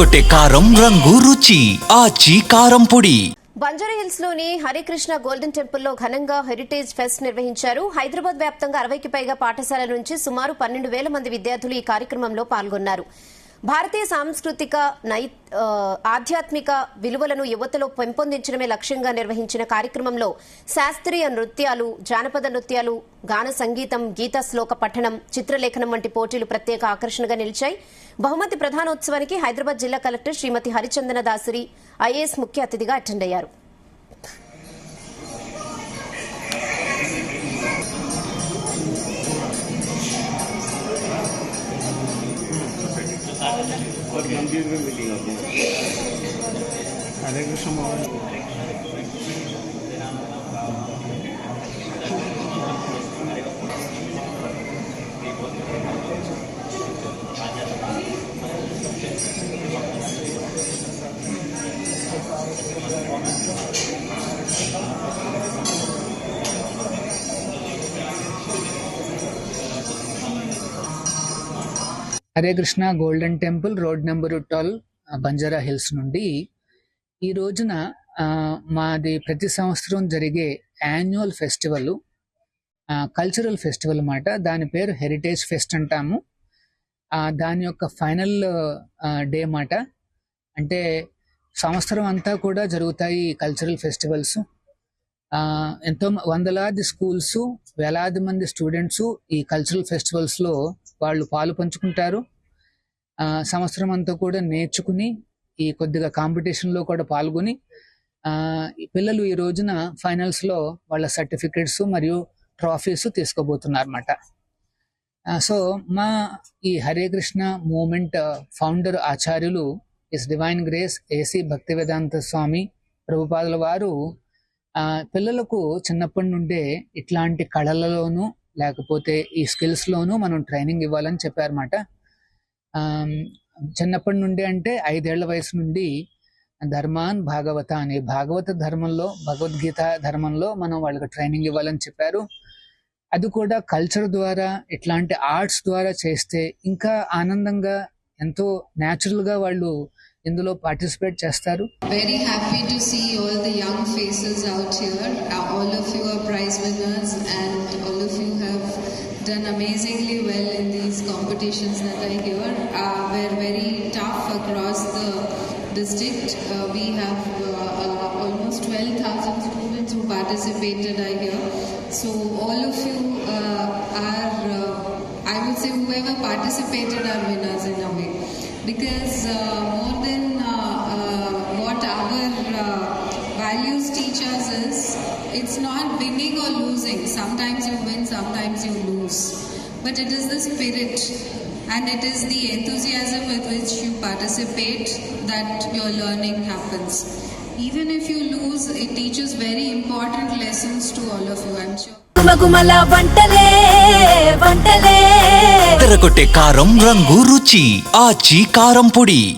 ఎర్రగొట్టే కారం రంగు రుచి ఆచి కారం పొడి. బంజారాహిల్స్ లోని హరికృష్ణ గోల్డెన్ టెంపుల్ లో ఘనంగా హెరిటేజ్ ఫెస్ట్ నిర్వహించారు. హైదరాబాద్ వ్యాప్తంగా 60కి పైగా పాఠశాలల నుంచి సుమారు 12,000 మంది విద్యార్థులు ఈ కార్యక్రమంలో పాల్గొన్నారు. భారతీయ సాంస్కృతిక ఆధ్యాత్మిక విలువలను యువతలో పెంపొందించడమే లక్ష్యంగా నిర్వహించిన కార్యక్రమంలో శాస్త్రీయ నృత్యాలు, జానపద నృత్యాలు, గాన సంగీతం, గీతా శ్లోక పఠనం, చిత్రలేఖనం వంటి పోటీలు ప్రత్యేక ఆకర్షణగా నిలిచాయి. బహుమతి ప్రధానోత్సవానికి హైదరాబాద్ జిల్లా కలెక్టర్ శ్రీమతి హరిచందన దాసరి ఐఏఎస్ ముఖ్య అతిథిగా అటెండ్ అయ్యారు. मंदिर में मीटिंग होती है। Hare Krishna Mohan Hare Krishna Golden Temple Road number 12 Banjara Hills నుండి ఈ రోజున మాది ప్రతి సంవత్సరం జరిగే యాన్యువల్ ఫెస్టివల్, కల్చరల్ ఫెస్టివల్ అన్నమాట. దాని పేరు హెరిటేజ్ ఫెస్ట్ అంటాము. దాని యొక్క ఫైనల్ డే మాట. అంటే సంవత్సరం అంతా కూడా జరుగుతాయి కల్చరల్ ఫెస్టివల్స్. ఎంతో వందలాది స్కూల్స్, వేలాది మంది స్టూడెంట్స్ ఈ కల్చరల్ ఫెస్టివల్స్లో వాళ్ళు పాలు పంచుకుంటారు. సంవత్సరం అంతా కూడా నేర్చుకుని ఈ కొద్దిగా కాంపిటీషన్లో కూడా పాల్గొని పిల్లలు ఈ రోజున ఫైనల్స్లో వాళ్ళ సర్టిఫికెట్స్ మరియు ట్రాఫీస్ తీసుకోబోతున్నారు అన్నమాట. సో మా ఈ హరే కృష్ణ మూవ్మెంట్ ఫౌండర్ ఆచార్యులు his divine grace AC Bhaktivedanta Swami ప్రభుపాదుల వారు పిల్లలకు చిన్నప్పటి నుండే ఇట్లాంటి కళలలోనూ లేకపోతే ఈ స్కిల్స్లోనూ మనం ట్రైనింగ్ ఇవ్వాలని చెప్పారన్నమాట. చిన్నప్పటి నుండి అంటే 5 ఏళ్ల వయసు నుండి ధర్మాన్ భాగవత అనే భాగవత ధర్మంలో, భగవద్గీత ధర్మంలో మనం వాళ్ళకి ట్రైనింగ్ ఇవ్వాలని చెప్పారు. అది కూడా కల్చర్ ద్వారా, ఇట్లాంటి ఆర్ట్స్ ద్వారా చేస్తే ఇంకా ఆనందంగా, ఎంతో న్యాచురల్గా వాళ్ళు ఇందులో పార్టిసిపేట్ చేస్తారు. Very happy to see all the young faces out here. All of you are prize winners and all of you have done amazingly well in these competitions that I hear. We're very tough across the district. We have almost 12,000 students who participated, I hear. So all of you are, I would say whoever participated are winners in a way. Because more than what our values teach us is, it's not winning or losing. Sometimes you win, sometimes you lose. But it is the spirit and it is the enthusiasm with which you participate that your learning happens. Even if you lose, it teaches very important lessons to all of you, I'm sure. ఎర్రగొట్టే కారం రంగు రుచి ఆచి కారం పొడి.